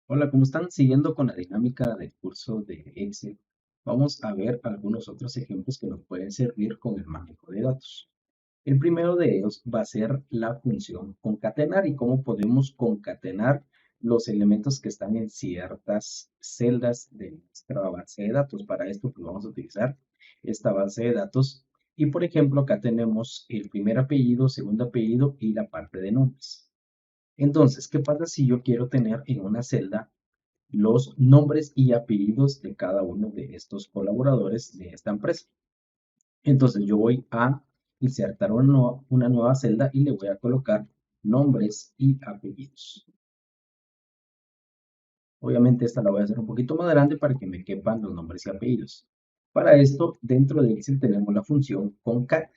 Hola, ¿cómo están? Siguiendo con la dinámica del curso de Excel, vamos a ver algunos otros ejemplos que nos pueden servir con el manejo de datos. El primero de ellos va a ser la función concatenar y cómo podemos concatenar los elementos que están en ciertas celdas de nuestra base de datos. Para esto, pues vamos a utilizar esta base de datos y, por ejemplo, acá tenemos el primer apellido, segundo apellido y la parte de nombres. Entonces, ¿qué pasa si yo quiero tener en una celda los nombres y apellidos de cada uno de estos colaboradores de esta empresa? Entonces yo voy a insertar una nueva celda y le voy a colocar nombres y apellidos. Obviamente esta la voy a hacer un poquito más grande para que me quepan los nombres y apellidos. Para esto, dentro de Excel tenemos la función concat.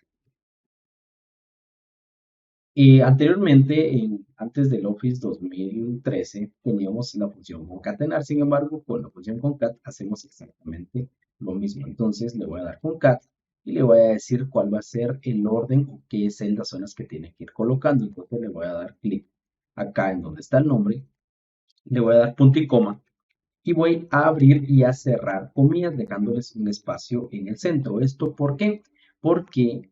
Anteriormente, antes del Office 2013, teníamos la función concatenar. Sin embargo, con la función concat hacemos exactamente lo mismo. Entonces le voy a dar concat y le voy a decir cuál va a ser el orden o qué celdas son las que tiene que ir colocando. Entonces le voy a dar clic acá en donde está el nombre, le voy a dar punto y coma y voy a abrir y a cerrar comillas dejándoles un espacio en el centro. ¿Esto por qué? Porque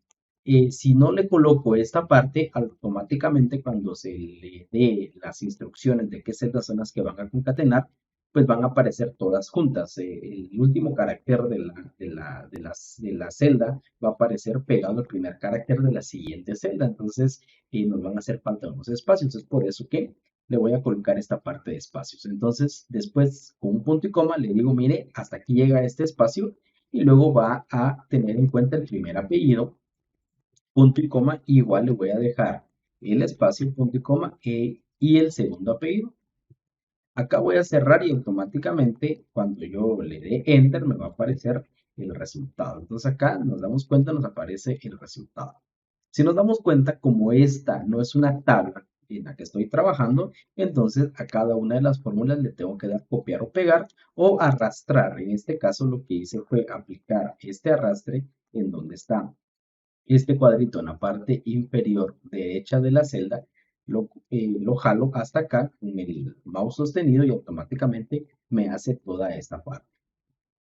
si no le coloco esta parte, automáticamente cuando se le dé las instrucciones de qué celdas son las que van a concatenar, pues van a aparecer todas juntas. El último carácter de la celda va a aparecer pegado al primer carácter de la siguiente celda. Entonces, nos van a hacer falta unos espacios. Es por eso que le voy a colocar esta parte de espacios. Entonces, después con un punto y coma le digo, mire, hasta aquí llega este espacio y luego va a tener en cuenta el primer apellido, punto y coma, igual le voy a dejar el espacio, punto y coma, y el segundo apellido. Acá voy a cerrar y automáticamente cuando yo le dé enter me va a aparecer el resultado. Entonces acá nos damos cuenta, nos aparece el resultado. Si nos damos cuenta, como esta no es una tabla en la que estoy trabajando, entonces a cada una de las fórmulas le tengo que dar copiar o pegar o arrastrar. En este caso lo que hice fue aplicar este arrastre en donde está este cuadrito en la parte inferior derecha de la celda, lo jalo hasta acá con el mouse sostenido y automáticamente me hace toda esta parte.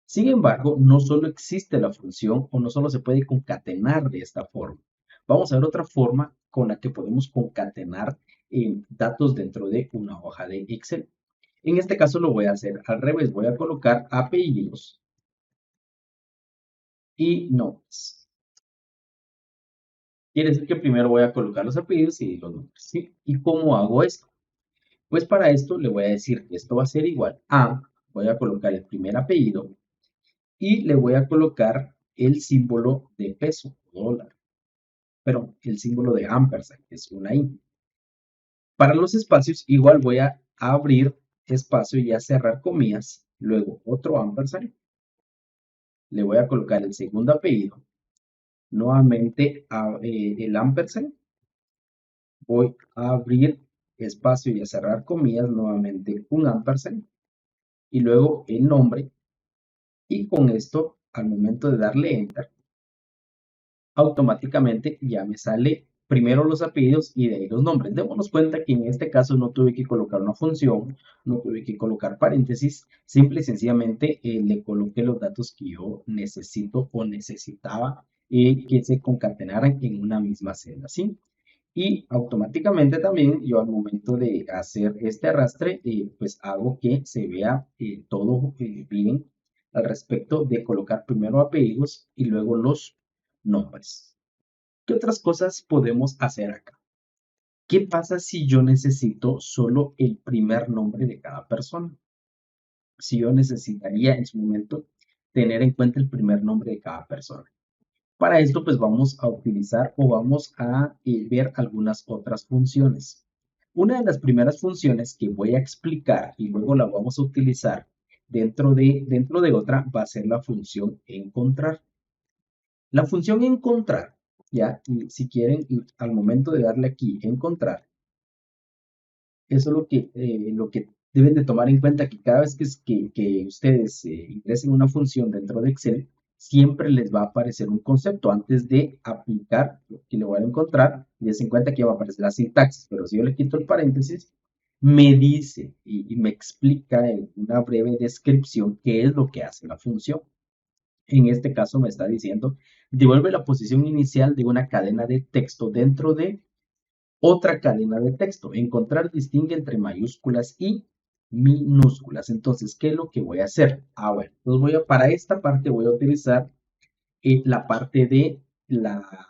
Sin embargo, no solo existe la función o no solo se puede concatenar de esta forma. Vamos a ver otra forma con la que podemos concatenar datos dentro de una hoja de Excel. En este caso lo voy a hacer al revés. Voy a colocar apellidos y nombres. Quiere decir que primero voy a colocar los apellidos y los nombres, ¿sí? ¿Y cómo hago esto? Pues para esto le voy a decir que esto va a ser igual a, voy a colocar el primer apellido y le voy a colocar el símbolo de peso, dólar, pero el símbolo de ampersand, que es una I. Para los espacios, igual voy a abrir espacio y a cerrar comillas, luego otro ampersand, le voy a colocar el segundo apellido, nuevamente el ampersand, voy a abrir espacio y a cerrar comillas, nuevamente un ampersand, y luego el nombre, y con esto, al momento de darle enter, automáticamente ya me sale primero los apellidos y de ahí los nombres. Démonos cuenta que en este caso no tuve que colocar una función, no tuve que colocar paréntesis, simple y sencillamente le coloqué los datos que yo necesito o necesitaba que se concatenaran en una misma celda, ¿sí? Y automáticamente también yo al momento de hacer este arrastre, pues hago que se vea todo bien al respecto de colocar primero apellidos y luego los nombres. ¿Qué otras cosas podemos hacer acá? ¿Qué pasa si yo necesito solo el primer nombre de cada persona? Si yo necesitaría en su momento tener en cuenta el primer nombre de cada persona. Para esto, pues vamos a utilizar o vamos a ver algunas otras funciones. Una de las primeras funciones que voy a explicar y luego la vamos a utilizar dentro de otra va a ser la función encontrar. La función encontrar, ya, y si quieren, al momento de darle aquí encontrar, eso es lo que deben de tomar en cuenta, que cada vez que ustedes ingresen una función dentro de Excel, siempre les va a aparecer un concepto antes de aplicar lo que le voy a encontrar. Y des en cuenta que va a aparecer la sintaxis, pero si yo le quito el paréntesis, me dice y me explica en una breve descripción qué es lo que hace la función. En este caso me está diciendo, devuelve la posición inicial de una cadena de texto dentro de otra cadena de texto. Encontrar distingue entre mayúsculas y minúsculas. Entonces, ¿qué es lo que voy a hacer? Bueno, entonces para esta parte voy a utilizar la parte de la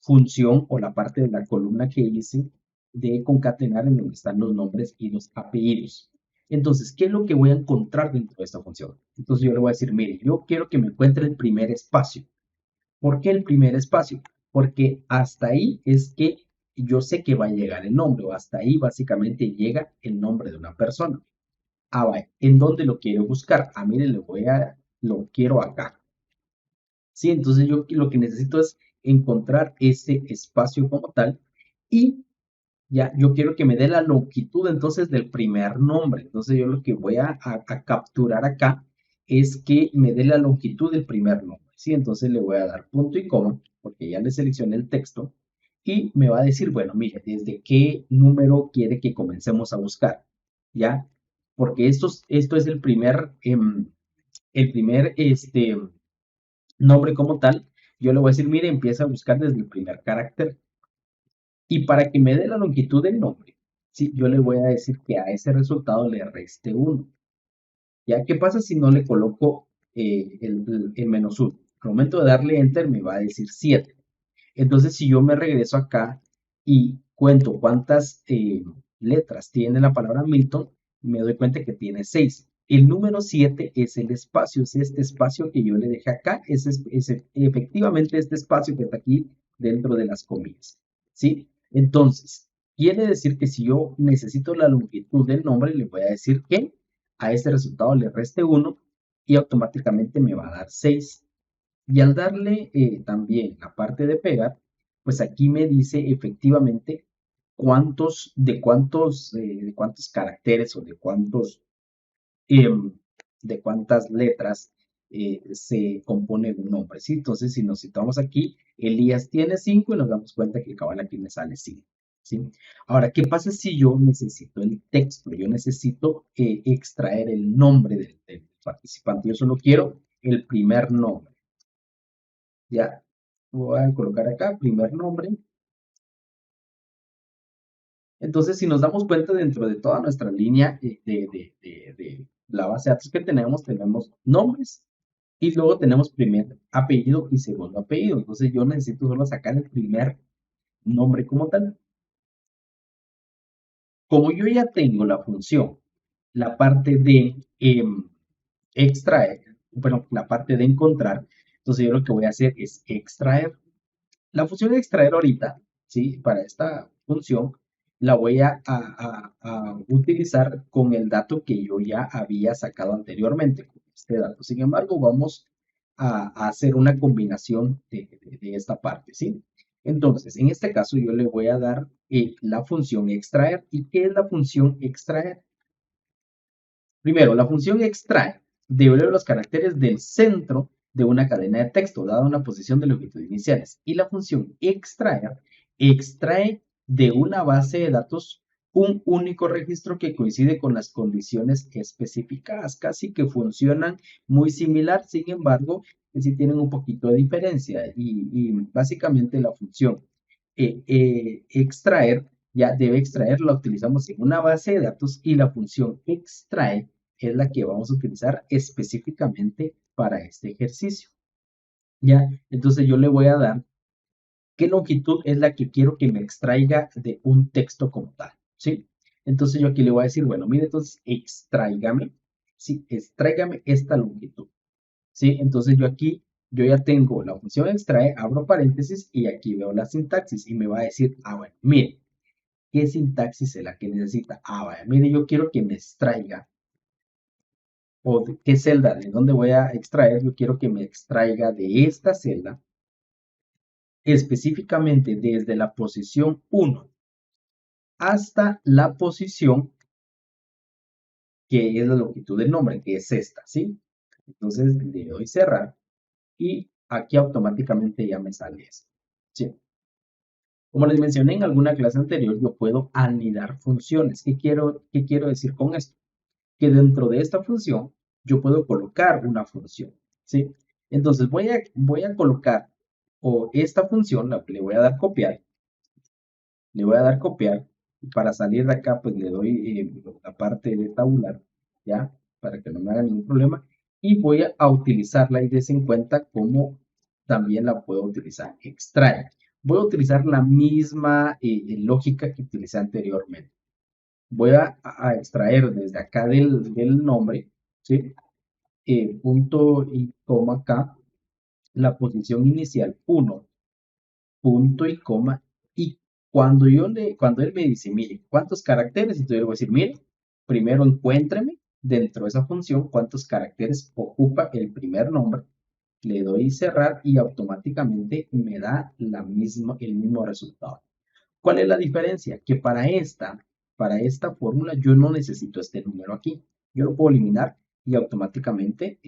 función o la parte de la columna que hice de concatenar en donde están los nombres y los apellidos. Entonces, ¿qué es lo que voy a encontrar dentro de esta función? Entonces yo le voy a decir, mire, yo quiero que me encuentre el primer espacio. ¿Por qué el primer espacio? Porque hasta ahí es que yo sé que va a llegar el nombre, o hasta ahí básicamente llega el nombre de una persona. Vaya, ¿en dónde lo quiero buscar? Mire, lo quiero acá. Sí, entonces yo lo que necesito es encontrar ese espacio como tal y ya, yo quiero que me dé la longitud entonces del primer nombre. Entonces yo lo que voy a capturar acá es que me dé la longitud del primer nombre. ¿Sí? Entonces le voy a dar punto y coma porque ya le seleccioné el texto y me va a decir, bueno, mire, ¿desde qué número quiere que comencemos a buscar? ¿Ya? Porque esto es el primer nombre como tal. Yo le voy a decir, mire, empieza a buscar desde el primer carácter. Y para que me dé la longitud del nombre, ¿sí? Yo le voy a decir que a ese resultado le reste 1. ¿Ya? ¿Qué pasa si no le coloco el menos 1? Al momento de darle enter me va a decir 7. Entonces, si yo me regreso acá y cuento cuántas letras tiene la palabra Milton, me doy cuenta que tiene 6. El número 7 es el espacio, es este espacio que yo le dejé acá, es efectivamente este espacio que está aquí dentro de las comillas, ¿sí? Entonces, quiere decir que si yo necesito la longitud del nombre, le voy a decir que a este resultado le reste 1 y automáticamente me va a dar 6. Y al darle también la parte de pegar, pues aquí me dice efectivamente de cuántos caracteres o em, de cuántas letras se compone un nombre, ¿sí? Entonces, si nos citamos aquí, Elías tiene 5 y nos damos cuenta que cabal aquí me sale 5, ¿sí? Ahora, ¿qué pasa si yo necesito el texto? Yo necesito extraer el nombre del participante. Yo solo quiero el primer nombre. Ya, voy a colocar acá primer nombre. Entonces, si nos damos cuenta dentro de toda nuestra línea de la base de datos que tenemos nombres y luego tenemos primer apellido y segundo apellido. Entonces, yo necesito solo sacar el primer nombre como tal. Como yo ya tengo la función, la parte de extraer, bueno, la parte de encontrar, entonces yo lo que voy a hacer es extraer. La función de extraer ahorita, ¿sí? Para esta función, la voy a utilizar con el dato que yo ya había sacado anteriormente, con este dato. Sin embargo, vamos a hacer una combinación de esta parte, ¿sí? Entonces, en este caso, yo le voy a dar la función extraer. ¿Y qué es la función extraer? Primero, la función extrae devuelve los caracteres del centro de una cadena de texto, dada una posición de longitud iniciales. Y la función extraer extrae de una base de datos un único registro que coincide con las condiciones especificadas. Casi que funcionan muy similar, sin embargo, sí tienen un poquito de diferencia. Y básicamente la función extraer ya debe extraer, la utilizamos en una base de datos y la función extrae es la que vamos a utilizar específicamente para este ejercicio. ¿Ya? Entonces yo le voy a dar qué longitud es la que quiero que me extraiga de un texto como tal. ¿Sí? Entonces yo aquí le voy a decir, bueno, mire, entonces extráigame, ¿sí? Extráigame esta longitud. ¿Sí? Entonces yo ya tengo la función extrae, abro paréntesis y aquí veo la sintaxis y me va a decir, bueno, mire, ¿qué sintaxis es la que necesita? Vaya, mire, yo quiero que me extraiga o qué celda, de dónde voy a extraer, yo quiero que me extraiga de esta celda, específicamente desde la posición 1 hasta la posición que es la longitud del nombre, que es esta, ¿sí? Entonces le doy cerrar y aquí automáticamente ya me sale esto, ¿sí? Como les mencioné en alguna clase anterior, yo puedo anidar funciones. Qué quiero decir con esto? Que dentro de esta función yo puedo colocar una función, ¿sí? Entonces voy a colocar o esta función, le voy a dar copiar, le voy a dar copiar. Para salir de acá, pues le doy la parte de tabular, ¿ya? Para que no me haga ningún problema. Y voy a utilizarla y des en cuenta cómo también la puedo utilizar. Extrae. Voy a utilizar la misma lógica que utilicé anteriormente. Voy a extraer desde acá del nombre, ¿sí? Punto y coma acá, la posición inicial 1 punto y coma, y cuando él me dice, mire, ¿cuántos caracteres? Entonces yo le voy a decir, mire, primero encuéntreme dentro de esa función cuántos caracteres ocupa el primer nombre, le doy cerrar y automáticamente me da el mismo resultado. ¿Cuál es la diferencia? Que para esta fórmula yo no necesito este número aquí. Yo lo puedo eliminar y automáticamente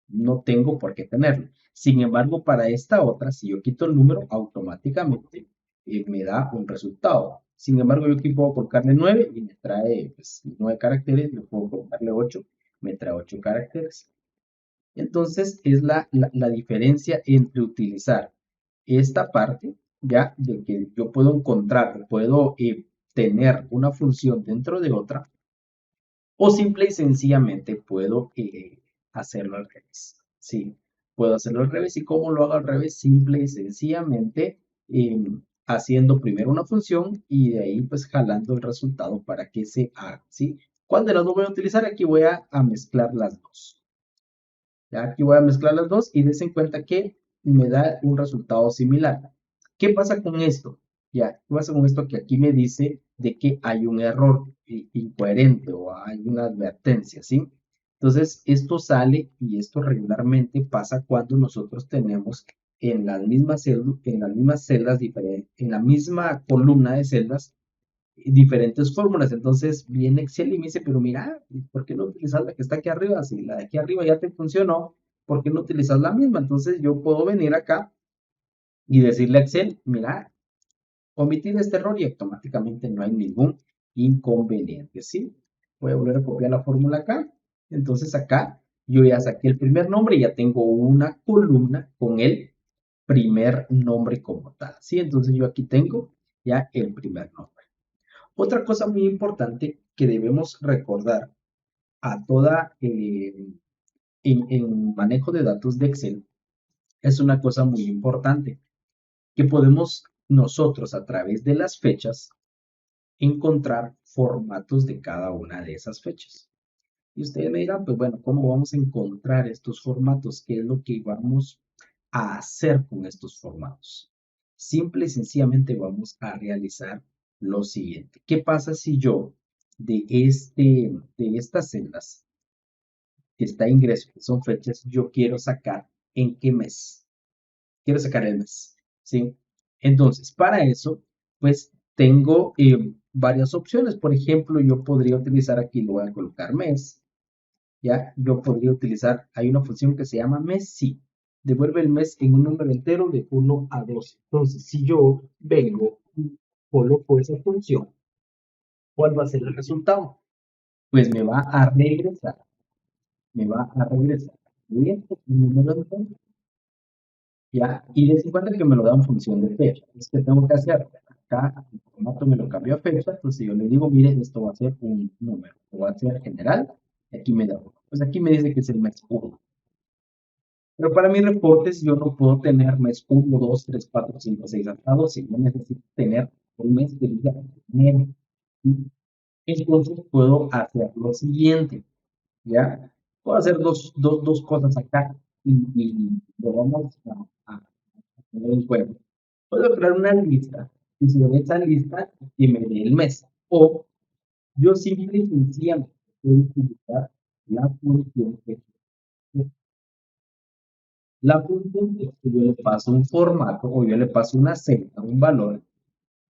no tengo por qué tenerlo. Sin embargo, para esta otra, si yo quito el número, automáticamente me da un resultado. Sin embargo, yo aquí puedo colocarle 9 y me trae pues, 9 caracteres. Yo puedo colocarle 8, me trae 8 caracteres. Entonces, es la diferencia entre utilizar esta parte, ya, de que yo puedo encontrar, puedo tener una función dentro de otra, o simple y sencillamente puedo hacerlo al revés. Sí, puedo hacerlo al revés. ¿Y cómo lo hago al revés? Simple y sencillamente haciendo primero una función y de ahí pues jalando el resultado para que se haga. ¿Sí? ¿Cuál de las dos voy a utilizar? Aquí voy a mezclar las dos. Ya aquí voy a mezclar las dos y des en cuenta que me da un resultado similar. ¿Qué pasa con esto? Ya, ¿qué pasa con esto? Que aquí me dice de que hay un error incoherente o hay una advertencia, ¿sí? Entonces, esto sale y esto regularmente pasa cuando nosotros tenemos en las mismas celdas diferentes, en la misma columna de celdas diferentes fórmulas. Entonces viene Excel y me dice, pero mira, ¿por qué no utilizas la que está aquí arriba? Si la de aquí arriba ya te funcionó, ¿por qué no utilizas la misma? Entonces yo puedo venir acá y decirle a Excel, mira, omitir este error y automáticamente no hay ningún inconveniente, ¿sí? Voy a volver a copiar la fórmula acá. Entonces acá yo ya saqué el primer nombre y ya tengo una columna con el primer nombre como tal, ¿sí? Entonces yo aquí tengo ya el primer nombre. Otra cosa muy importante que debemos recordar a toda en manejo de datos de Excel es una cosa muy importante que podemos nosotros a través de las fechas encontrar formatos de cada una de esas fechas. Y ustedes me dirán, pues bueno, ¿cómo vamos a encontrar estos formatos? ¿Qué es lo que vamos a hacer con estos formatos? Simple y sencillamente vamos a realizar lo siguiente. ¿Qué pasa si yo de estas celdas que está ingreso, que son fechas, yo quiero sacar en qué mes? Quiero sacar el mes, ¿sí? Entonces, para eso, pues tengo varias opciones. Por ejemplo, yo podría utilizar aquí, lo voy a colocar mes, ya, yo podría utilizar, hay una función que se llama mes, sí, devuelve el mes en un número entero de 1 a 12. Entonces, si yo vengo y coloco esa función, ¿cuál va a ser el resultado? Pues me va a regresar bien, un número entero, ya, y des cuenta que me lo da en función de fecha. Es que tengo que hacer, acá el formato me lo cambió a fecha, entonces yo le digo, mire, esto va a ser un número, o va a ser general, y aquí me da uno. Pues aquí me dice que es el mes 1. Pero para mis reportes yo no puedo tener mes 1, 2, 3, 4, 5, 6 hasta 12. Yo necesito tener un mes que diga enero. Entonces puedo hacer lo siguiente, ¿ya? Puedo hacer dos cosas acá y lo vamos a tener en cuenta. Puedo crear una lista y sobre esa lista que me dé el mes. O yo simple y sencillamente puedo utilizar la función que la función es que yo le paso un formato o yo le paso una celda, un valor,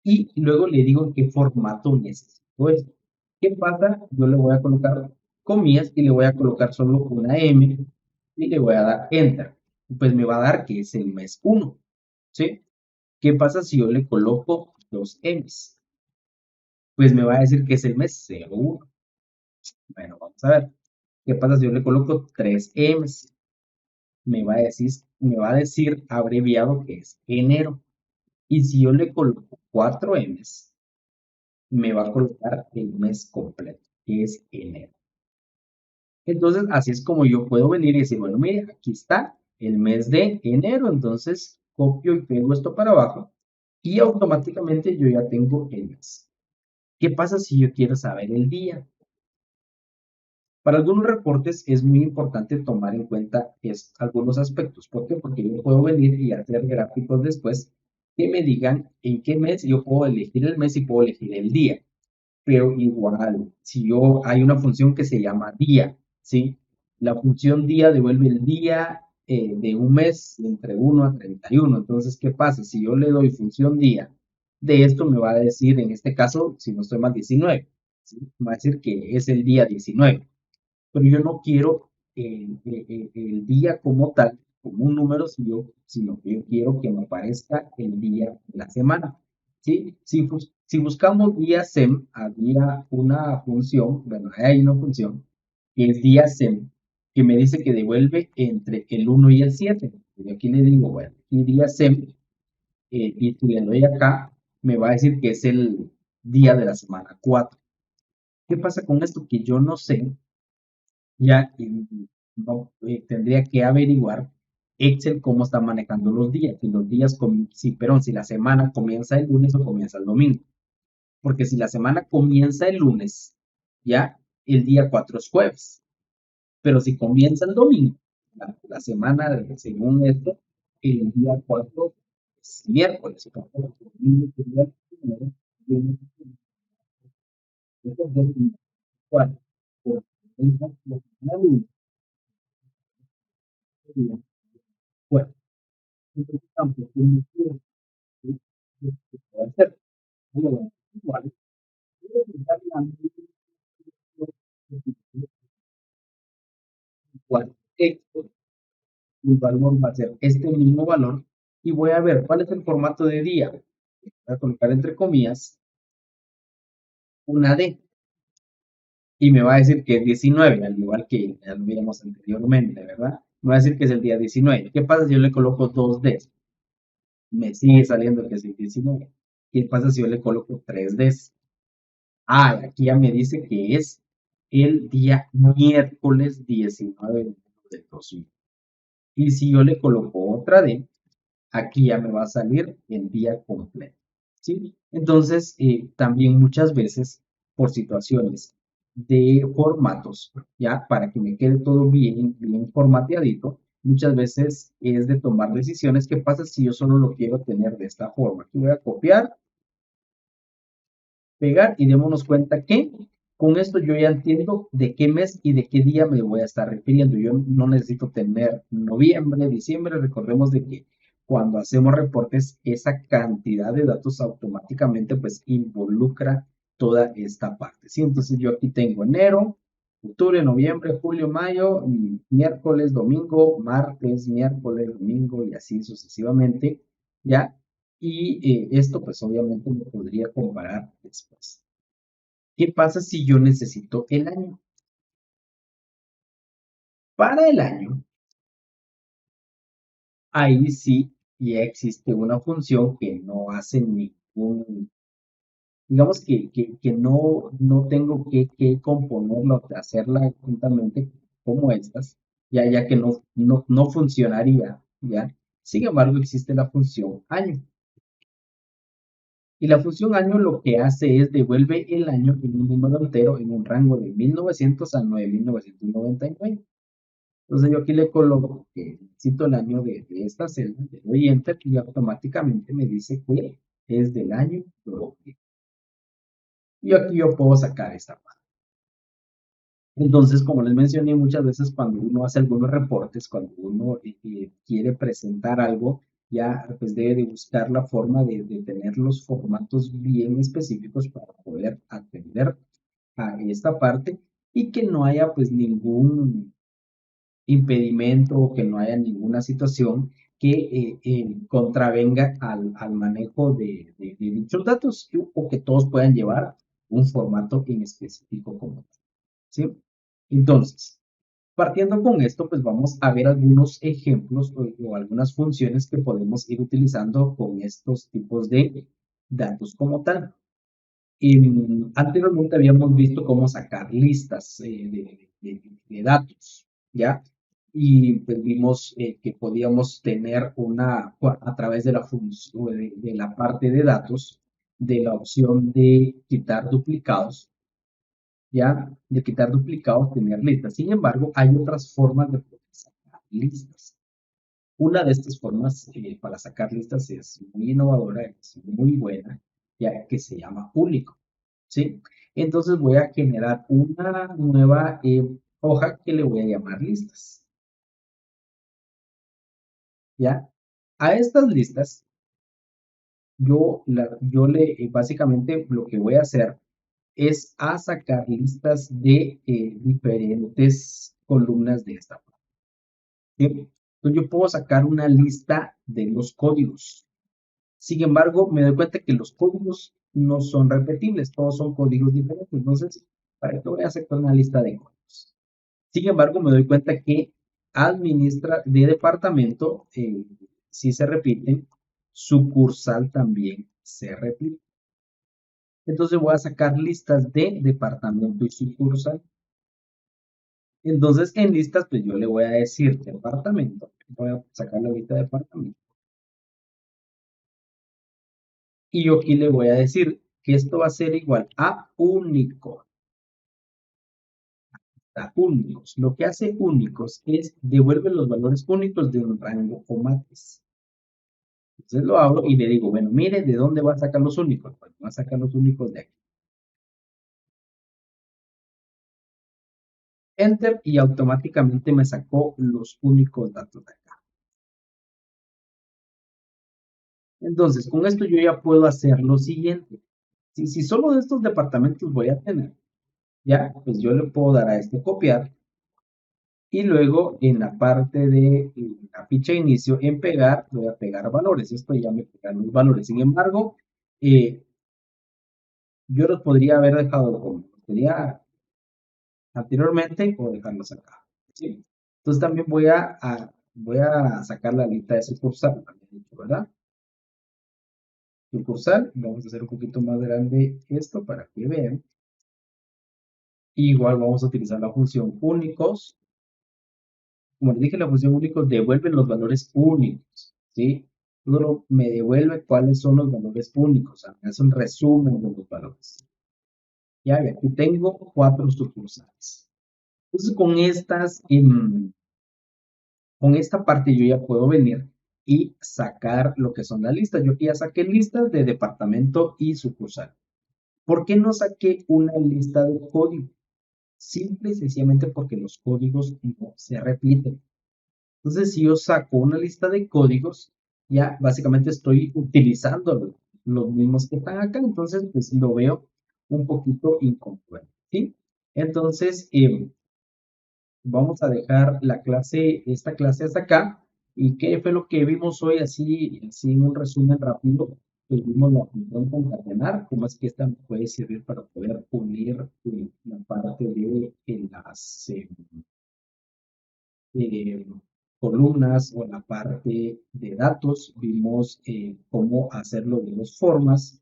y luego le digo en qué formato necesito esto. ¿Qué pasa? Yo le voy a colocar comillas y le voy a colocar solo una M y le voy a dar Enter. Pues me va a dar que es el mes 1, ¿sí? ¿Qué pasa si yo le coloco dos M's? Pues me va a decir que es el mes 01. Bueno, vamos a ver. ¿Qué pasa si yo le coloco tres M's? Me va a decir abreviado que es enero. Y si yo le coloco cuatro M's, me va a colocar el mes completo, que es enero. Entonces, así es como yo puedo venir y decir, bueno, mire, aquí está el mes de enero, entonces copio y pego esto para abajo y automáticamente yo ya tengo el mes. ¿Qué pasa si yo quiero saber el día? Para algunos reportes es muy importante tomar en cuenta algunos aspectos. ¿Por qué? Porque yo puedo venir y hacer gráficos después que me digan en qué mes yo puedo elegir el mes y puedo elegir el día. Pero igual, si yo hay una función que se llama día, ¿sí? La función día devuelve el día de un mes entre 1 a 31. Entonces, ¿qué pasa? Si yo le doy función día, de esto me va a decir, en este caso, si no estoy mal, 19, ¿sí? Me va a decir que es el día 19, pero yo no quiero el día como tal, como un número, sino que yo quiero que me aparezca el día de la semana. ¿Sí? Si buscamos día SEM, había una función, bueno, hay una función que es día SEM, que me dice que devuelve entre el 1 y el 7. Y aquí le digo, bueno, y día SEM, y si le doy acá, me va a decir que es el día de la semana 4. ¿Qué pasa con esto? Que yo no sé ya no, tendría que averiguar Excel cómo está manejando los días. Si los días, si la semana comienza el lunes o comienza el domingo. Porque si la semana comienza el lunes, ya el día 4 es jueves. Pero si comienza el domingo, la semana, según esto, el día 4 es miércoles. Entonces, ¿cuál? Pues, la semana uno sería jueves. Entonces, tampoco tiene que puede hacer. Bueno, igual, igual, esto, el valor va a ser este mismo valor y voy a ver cuál es el formato de día. Voy a colocar entre comillas una D y me va a decir que es 19, al igual que ya lo vimos anteriormente, ¿verdad? Me va a decir que es el día 19. ¿Qué pasa si yo le coloco dos D? Me sigue saliendo que es el 19. ¿Qué pasa si yo le coloco tres D? Ah, aquí ya me dice que es el día miércoles 19 de 2000. Y si yo le coloco otra D, aquí ya me va a salir el día completo. ¿Sí? Entonces, también muchas veces, por situaciones de formatos, ya para que me quede todo bien, bien formateadito, muchas veces es de tomar decisiones. ¿Qué pasa si yo solo lo quiero tener de esta forma? Aquí voy a copiar, pegar y démonos cuenta que con esto yo ya entiendo de qué mes y de qué día me voy a estar refiriendo. Yo no necesito tener noviembre, diciembre. Recordemos de que cuando hacemos reportes, esa cantidad de datos automáticamente pues involucra toda esta parte. ¿Sí? Entonces yo aquí tengo enero, octubre, noviembre, julio, mayo, miércoles, domingo, martes, miércoles, domingo y así sucesivamente. ¿Ya? Y esto pues obviamente me podría comparar después. ¿Qué pasa si yo necesito el año? Para el año, ahí sí ya existe una función que no hace ningún, digamos que no tengo que componerlo, hacerla juntamente como estas, ya que no funcionaría, ¿ya? Sin embargo, existe la función año. Y la función año lo que hace es devuelve el año en un número entero en un rango de 1900 a 9999. Entonces yo aquí le coloco que necesito el año de esta celda, le doy enter y automáticamente me dice que es del año 2000. Y aquí yo puedo sacar esta parte. Entonces, como les mencioné muchas veces cuando uno hace algunos reportes, cuando uno quiere presentar algo, ya pues debe de buscar la forma de tener los formatos bien específicos para poder atender a esta parte y que no haya pues ningún impedimento o que no haya ninguna situación que contravenga al manejo de dichos datos o que todos puedan llevar un formato en específico como tal, ¿sí? Entonces, partiendo con esto, pues vamos a ver algunos ejemplos o algunas funciones que podemos ir utilizando con estos tipos de datos como tal. Anteriormente habíamos visto cómo sacar listas de datos, ¿ya? Y pues vimos que podíamos tener a través de la función, de la parte de datos, de la opción de quitar duplicados, ¿ya? De quitar duplicados, tener listas. Sin embargo, hay otras formas de poder sacar listas. Una de estas formas para sacar listas es muy innovadora, es muy buena, ya que se llama único, ¿sí? Entonces voy a generar una nueva hoja que le voy a llamar listas, ¿ya? A estas listas, básicamente lo que voy a hacer es a sacar listas de diferentes columnas de esta forma, ¿sí? Entonces yo puedo sacar una lista de los códigos. Sin embargo, me doy cuenta que los códigos no son repetibles, todos son códigos diferentes. Entonces, ¿para qué voy a sacar una lista de códigos? Sin embargo, me doy cuenta que administra de departamento sí se repiten, sucursal también se repite. Entonces voy a sacar listas de departamento y sucursal. Entonces en listas, pues yo le voy a decir departamento. Voy a sacar la lista de departamento. Y yo aquí le voy a decir que esto va a ser igual a único. A únicos. Lo que hace únicos es devuelve los valores únicos de un rango o matriz. Entonces lo abro y le digo, bueno, mire, ¿de dónde va a sacar los únicos? Pues va a sacar los únicos de aquí. Enter y automáticamente me sacó los únicos datos de acá. Entonces, con esto yo ya puedo hacer lo siguiente. Si solo de estos departamentos voy a tener, ya, pues yo le puedo dar a este copiar y luego en la parte de la ficha de inicio, en pegar, voy a pegar valores. Esto ya me pega los valores. Sin embargo, yo los podría haber dejado como sería anteriormente o dejarlos acá, ¿sí? Entonces también voy a sacar la lista de sucursal, ¿verdad? Sucursal, vamos a hacer un poquito más grande esto para que vean. Igual vamos a utilizar la función únicos. Como les dije, la función únicos devuelve los valores únicos, ¿sí? Solo me devuelve cuáles son los valores únicos, o sea, me hace un resumen de los valores. Ya, y aquí tengo 4 sucursales. Entonces, con esta parte yo ya puedo venir y sacar lo que son las listas. Yo aquí ya saqué listas de departamento y sucursal. ¿Por qué no saqué una lista de código? Simple y sencillamente porque los códigos no se repiten. Entonces, si yo saco una lista de códigos, ya básicamente estoy utilizando los mismos que están acá, entonces pues lo veo un poquito incongruente, ¿sí? Entonces, vamos a dejar esta clase hasta acá. ¿Y qué fue lo que vimos hoy? Así en un resumen rápido, pues vimos la función concatenar, cómo es que esta me puede servir para poder unir la parte de eh, columnas o la parte de datos. Vimos cómo hacerlo de dos formas.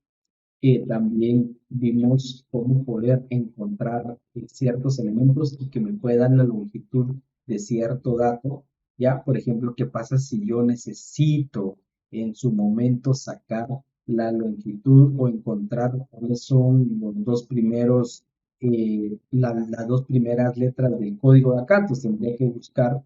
También vimos cómo poder encontrar ciertos elementos y que me puedan la longitud de cierto dato. Ya, por ejemplo, ¿qué pasa si yo necesito en su momento sacar la longitud o encontrar cuáles son los dos primeros, las dos primeras letras del código de acá? Entonces tendría que buscar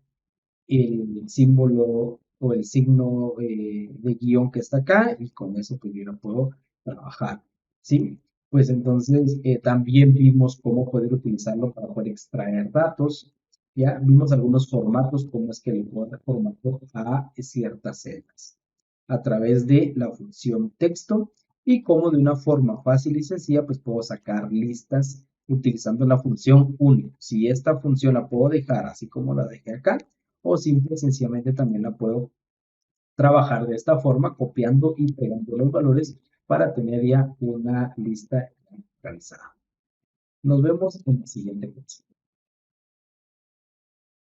el símbolo o el signo de guión que está acá y con eso pues yo no puedo trabajar, ¿sí? Pues entonces también vimos cómo poder utilizarlo para poder extraer datos, ya vimos algunos formatos, cómo es que le puedo dar formato a ciertas celdas a través de la función texto y cómo de una forma fácil y sencilla pues puedo sacar listas utilizando la función único. Si esta función la puedo dejar así como la dejé acá, o simple y sencillamente también la puedo trabajar de esta forma, copiando y pegando los valores para tener ya una lista realizada. Nos vemos en la siguiente clase.